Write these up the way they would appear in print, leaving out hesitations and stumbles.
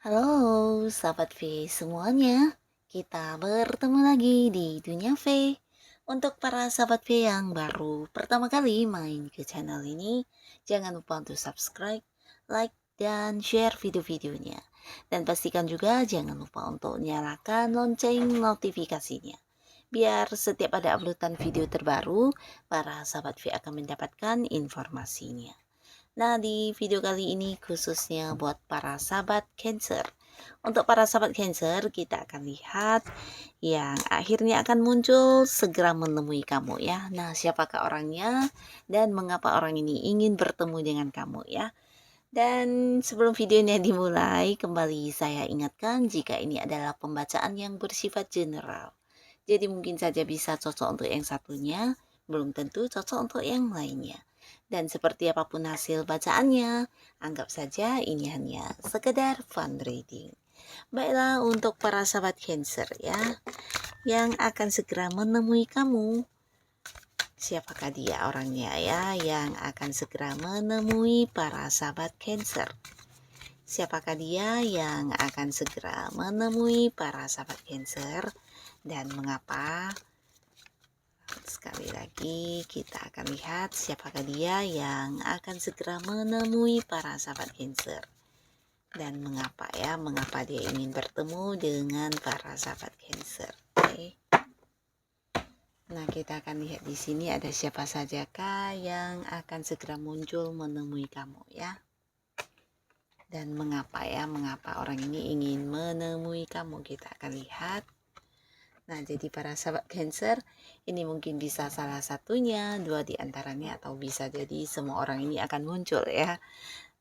Halo, sahabat V semuanya. Kita bertemu lagi di Dunia V. Untuk para sahabat V yang baru pertama kali main ke channel ini, jangan lupa untuk subscribe, like, dan share video-videonya. Dan pastikan juga jangan lupa untuk nyalakan lonceng notifikasinya. Biar setiap ada uploadan video terbaru, para sahabat V akan mendapatkan informasinya. Nah, di video kali ini khususnya buat para sahabat Cancer. Untuk para sahabat Cancer, kita akan lihat yang akhirnya akan muncul segera menemui kamu ya. Nah, siapakah orangnya dan mengapa orang ini ingin bertemu dengan kamu ya. Dan sebelum videonya dimulai, kembali saya ingatkan jika ini adalah pembacaan yang bersifat general. Jadi mungkin saja bisa cocok untuk yang satunya, belum tentu cocok untuk yang lainnya. Dan seperti apapun hasil bacaannya, anggap saja ini hanya sekedar fun reading. Baiklah untuk para sahabat Cancer ya, yang akan segera menemui kamu. Siapakah dia orangnya ya, yang akan segera menemui para sahabat Cancer? Siapakah dia yang akan segera menemui para sahabat Cancer dan mengapa? Sekali lagi kita akan lihat siapakah dia yang akan segera menemui para sahabat Cancer dan mengapa ya, mengapa dia ingin bertemu dengan para sahabat Cancer. Oke. Nah, kita akan lihat di sini ada siapa sajakah yang akan segera muncul menemui kamu ya. Dan mengapa ya, mengapa orang ini ingin menemui kamu, kita akan lihat. Nah, jadi para sahabat Cancer, ini mungkin bisa salah satunya, dua di antaranya, atau bisa jadi semua orang ini akan muncul ya.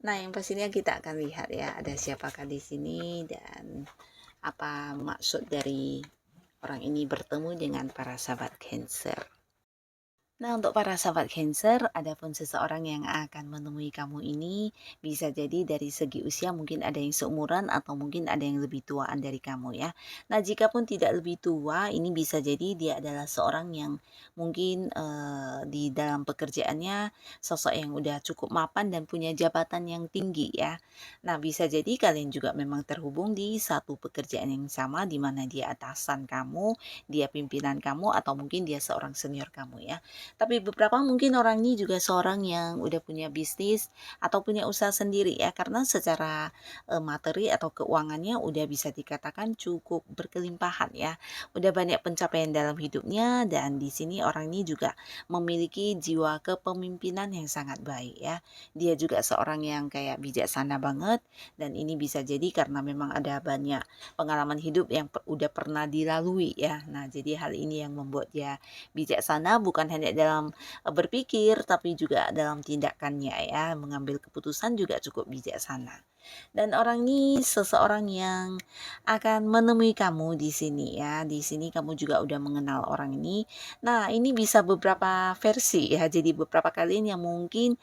Nah, yang pastinya kita akan lihat ya, ada siapakah di sini dan apa maksud dari orang ini bertemu dengan para sahabat Cancer. Nah, untuk para sahabat Cancer, adapun seseorang yang akan menemui kamu ini bisa jadi dari segi usia mungkin ada yang seumuran atau mungkin ada yang lebih tuaan dari kamu ya. Nah, jika pun tidak lebih tua, ini bisa jadi dia adalah seorang yang mungkin di dalam pekerjaannya sosok yang udah cukup mapan dan punya jabatan yang tinggi ya. Nah, bisa jadi kalian juga memang terhubung di satu pekerjaan yang sama di mana dia atasan kamu, dia pimpinan kamu atau mungkin dia seorang senior kamu ya. Tapi beberapa mungkin orang ini juga seorang yang udah punya bisnis atau punya usaha sendiri ya, karena secara materi atau keuangannya udah bisa dikatakan cukup berkelimpahan ya. Udah banyak pencapaian dalam hidupnya dan di sini orang ini juga memiliki jiwa kepemimpinan yang sangat baik ya. Dia juga seorang yang kayak bijaksana banget dan ini bisa jadi karena memang ada banyak pengalaman hidup yang udah pernah dilalui ya. Nah, jadi hal ini yang membuat dia bijaksana bukan hanya dalam berpikir tapi juga dalam tindakannya ya, mengambil keputusan juga cukup bijaksana. Dan orang ini seseorang yang akan menemui kamu di sini ya. Di sini kamu juga udah mengenal orang ini. Nah, ini bisa beberapa versi ya. Jadi beberapa kalian yang mungkin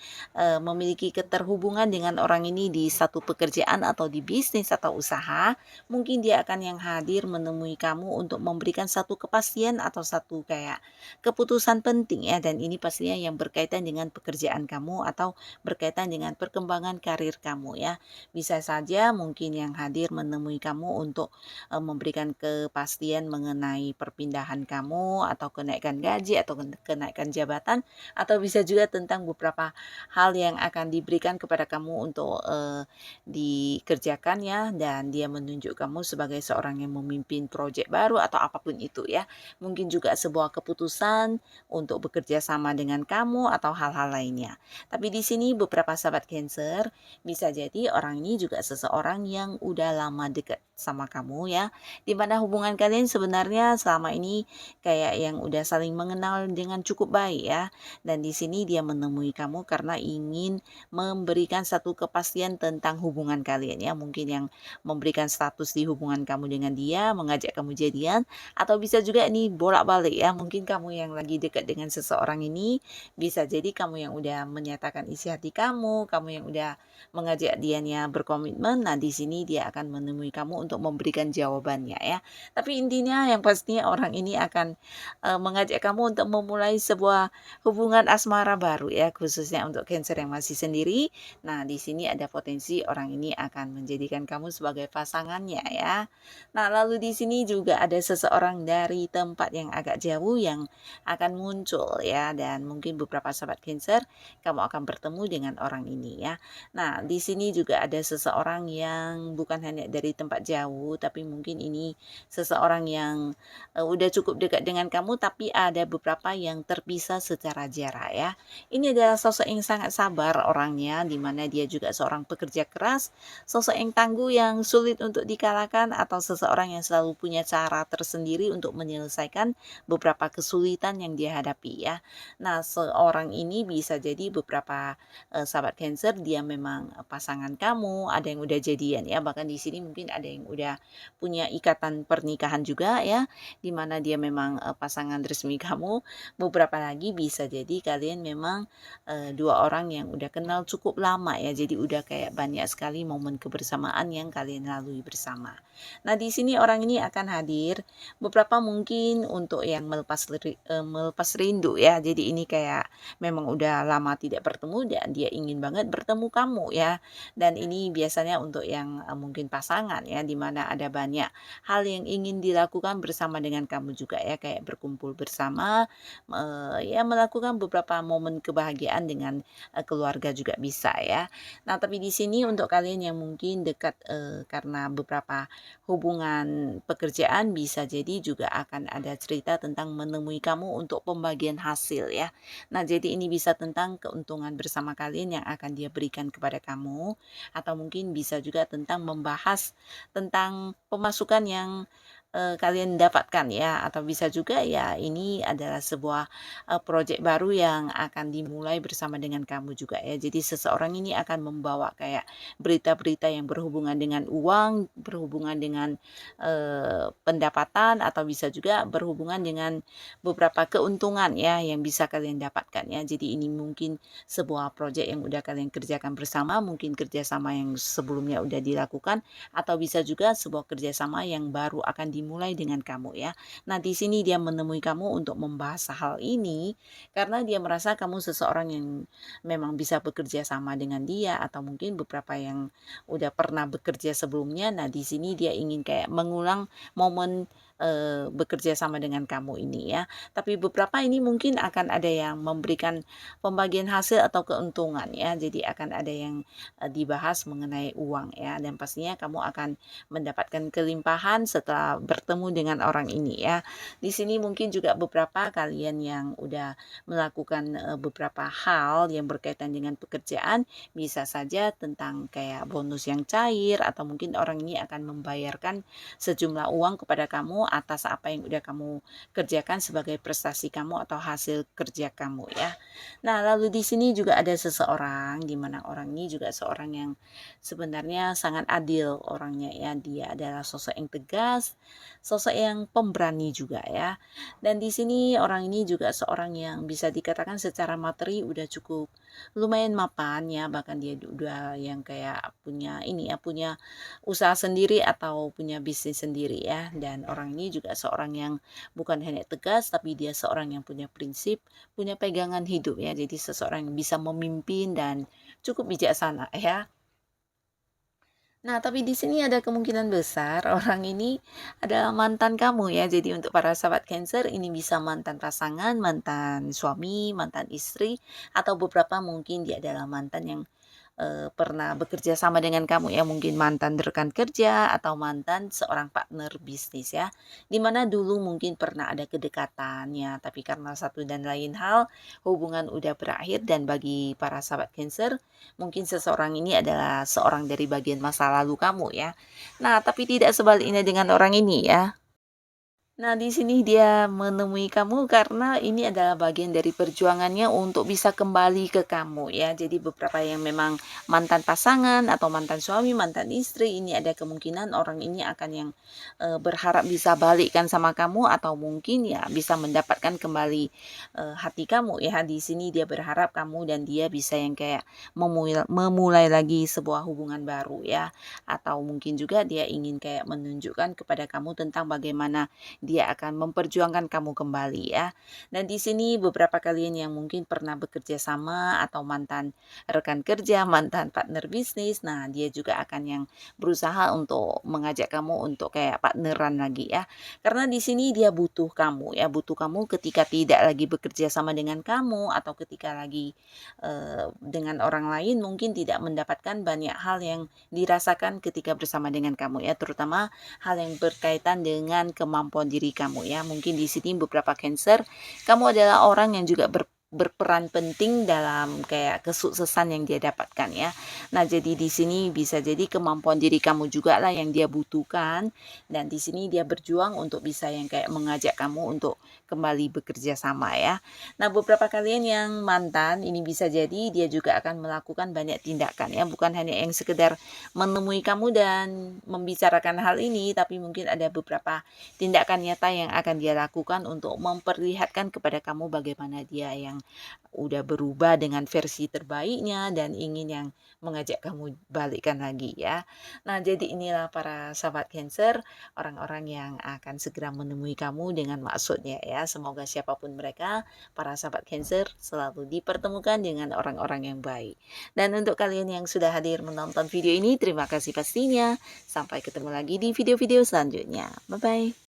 memiliki keterhubungan dengan orang ini di satu pekerjaan atau di bisnis atau usaha, mungkin dia akan yang hadir menemui kamu untuk memberikan satu kepastian atau satu kayak keputusan penting ya, dan ini pastinya yang berkaitan dengan pekerjaan kamu atau berkaitan dengan perkembangan karir kamu ya. Bisa saja mungkin yang hadir menemui kamu untuk memberikan kepastian mengenai perpindahan kamu atau kenaikan gaji atau kenaikan jabatan, atau bisa juga tentang beberapa hal yang akan diberikan kepada kamu untuk dikerjakan ya, dan dia menunjuk kamu sebagai seorang yang memimpin proyek baru atau apapun itu ya. Mungkin juga sebuah keputusan untuk bekerja sama dengan kamu atau hal-hal lainnya. Tapi di sini beberapa sahabat Cancer, bisa jadi orang ini juga seseorang yang udah lama dekat sama kamu ya, dimana hubungan kalian sebenarnya selama ini kayak yang udah saling mengenal dengan cukup baik ya. Dan di sini dia menemui kamu karena ingin memberikan satu kepastian tentang hubungan kalian ya. Mungkin yang memberikan status di hubungan kamu dengan dia, mengajak kamu jadian, atau bisa juga ini bolak-balik ya. Mungkin kamu yang lagi dekat dengan seseorang ini, bisa jadi kamu yang udah menyatakan isi hati kamu yang udah mengajak dianya berkomitmen. Nah, di sini dia akan menemui kamu untuk memberikan jawabannya ya. Tapi intinya yang pastinya orang ini akan mengajak kamu untuk memulai sebuah hubungan asmara baru ya, khususnya untuk Cancer yang masih sendiri. Nah, di sini ada potensi orang ini akan menjadikan kamu sebagai pasangannya ya. Nah, lalu di sini juga ada seseorang dari tempat yang agak jauh yang akan muncul ya, dan mungkin beberapa sahabat Cancer kamu akan bertemu dengan orang ini ya. Nah, di sini juga ada seseorang yang bukan hanya dari tempat jauh, tapi mungkin ini seseorang yang udah cukup dekat dengan kamu, tapi ada beberapa yang terpisah secara jarak ya. Ini adalah sosok yang sangat sabar orangnya, dimana dia juga seorang pekerja keras, sosok yang tangguh yang sulit untuk dikalahkan, atau seseorang yang selalu punya cara tersendiri untuk menyelesaikan beberapa kesulitan yang dia hadapi ya. Nah, seorang ini bisa jadi beberapa sahabat Cancer dia memang pasangan kamu, ada yang udah jadian ya, bahkan di sini mungkin ada yang udah punya ikatan pernikahan juga ya, di mana dia memang pasangan resmi kamu. Beberapa lagi bisa jadi kalian memang dua orang yang udah kenal cukup lama ya, jadi udah kayak banyak sekali momen kebersamaan yang kalian lalui bersama. Nah, di sini orang ini akan hadir, beberapa mungkin untuk yang melepas rindu ya. Jadi ini kayak memang udah lama tidak bertemu dan dia ingin banget bertemu kamu ya. Dan ini biasanya untuk yang mungkin pasangan ya, dimana ada banyak hal yang ingin dilakukan bersama dengan kamu juga ya, kayak berkumpul bersama, ya melakukan beberapa momen kebahagiaan dengan keluarga juga bisa ya. Nah, tapi di sini untuk kalian yang mungkin dekat karena beberapa hubungan pekerjaan, bisa jadi juga akan ada cerita tentang menemui kamu untuk pembagian hasil ya. Nah, jadi ini bisa tentang keuntungan bersama kalian yang akan dia berikan kepada kamu, atau mungkin bisa juga tentang membahas tentang pemasukan yang kalian dapatkan ya, atau bisa juga ya ini adalah sebuah proyek baru yang akan dimulai bersama dengan kamu juga ya. Jadi seseorang ini akan membawa kayak berita-berita yang berhubungan dengan uang, berhubungan dengan pendapatan, atau bisa juga berhubungan dengan beberapa keuntungan ya yang bisa kalian dapatkan ya. Jadi ini mungkin sebuah proyek yang udah kalian kerjakan bersama, mungkin kerjasama yang sebelumnya udah dilakukan, atau bisa juga sebuah kerjasama yang baru akan dimulai dengan kamu ya. Nah, di sini dia menemui kamu untuk membahas hal ini karena dia merasa kamu seseorang yang memang bisa bekerja sama dengan dia, atau mungkin beberapa yang udah pernah bekerja sebelumnya. Nah, di sini dia ingin kayak mengulang momen bekerja sama dengan kamu ini ya. Tapi beberapa ini mungkin akan ada yang memberikan pembagian hasil atau keuntungan ya. Jadi akan ada yang dibahas mengenai uang ya, dan pastinya kamu akan mendapatkan kelimpahan setelah bertemu dengan orang ini ya. Di sini mungkin juga beberapa kalian yang udah melakukan beberapa hal yang berkaitan dengan pekerjaan, bisa saja tentang kayak bonus yang cair, atau mungkin orang ini akan membayarkan sejumlah uang kepada kamu atas apa yang udah kamu kerjakan sebagai prestasi kamu atau hasil kerja kamu ya. Nah, lalu di sini juga ada seseorang, di mana orang ini juga seorang yang sebenarnya sangat adil orangnya ya. Dia adalah sosok yang tegas, sosok yang pemberani juga ya. Dan di sini orang ini juga seorang yang bisa dikatakan secara materi udah cukup lumayan mapan ya, bahkan dia udah yang kayak punya ini ya, punya usaha sendiri atau punya bisnis sendiri ya. Dan orang ini juga seorang yang bukan hanya tegas, tapi dia seorang yang punya prinsip, punya pegangan hidup ya. Jadi seseorang yang bisa memimpin dan cukup bijaksana ya. Nah, tapi di sini ada kemungkinan besar orang ini adalah mantan kamu ya. Jadi untuk para sahabat Cancer, ini bisa mantan pasangan, mantan suami, mantan istri, atau beberapa mungkin dia adalah mantan yang pernah bekerja sama dengan kamu ya, mungkin mantan rekan kerja atau mantan seorang partner bisnis ya, dimana dulu mungkin pernah ada kedekatannya, tapi karena satu dan lain hal hubungan udah berakhir. Dan bagi para sahabat Cancer, mungkin seseorang ini adalah seorang dari bagian masa lalu kamu ya. Nah, tapi tidak sebaliknya dengan orang ini ya. Nah, di sini dia menemui kamu karena ini adalah bagian dari perjuangannya untuk bisa kembali ke kamu ya. Jadi beberapa yang memang mantan pasangan atau mantan suami, mantan istri, ini ada kemungkinan orang ini akan yang berharap bisa balikkan sama kamu atau mungkin ya bisa mendapatkan kembali hati kamu ya. Di sini dia berharap kamu dan dia bisa yang kayak memulai lagi sebuah hubungan baru ya. Atau mungkin juga dia ingin kayak menunjukkan kepada kamu tentang bagaimana dia akan memperjuangkan kamu kembali ya. Dan di sini beberapa kalian yang mungkin pernah bekerja sama atau mantan rekan kerja, mantan partner bisnis, nah dia juga akan yang berusaha untuk mengajak kamu untuk kayak partneran lagi ya. Karena di sini dia butuh kamu ya, butuh kamu ketika tidak lagi bekerja sama dengan kamu atau ketika lagi dengan orang lain mungkin tidak mendapatkan banyak hal yang dirasakan ketika bersama dengan kamu ya, terutama hal yang berkaitan dengan kemampuan diri kamu ya. Mungkin di sini beberapa Cancer, kamu adalah orang yang juga berperan penting dalam kayak kesuksesan yang dia dapatkan ya. Nah, jadi di sini bisa jadi kemampuan diri kamu juga lah yang dia butuhkan, dan di sini dia berjuang untuk bisa yang kayak mengajak kamu untuk kembali bekerja sama ya. Nah, beberapa kalian yang mantan ini bisa jadi dia juga akan melakukan banyak tindakan ya, bukan hanya yang sekedar menemui kamu dan membicarakan hal ini, tapi mungkin ada beberapa tindakan nyata yang akan dia lakukan untuk memperlihatkan kepada kamu bagaimana dia yang udah berubah dengan versi terbaiknya dan ingin yang mengajak kamu balikan lagi ya. Nah, jadi inilah para sahabat Cancer, orang-orang yang akan segera menemui kamu dengan maksudnya ya. Semoga siapapun mereka, para sahabat Cancer selalu dipertemukan dengan orang-orang yang baik. Dan untuk kalian yang sudah hadir menonton video ini, terima kasih pastinya. Sampai ketemu lagi di video-video selanjutnya. Bye-bye.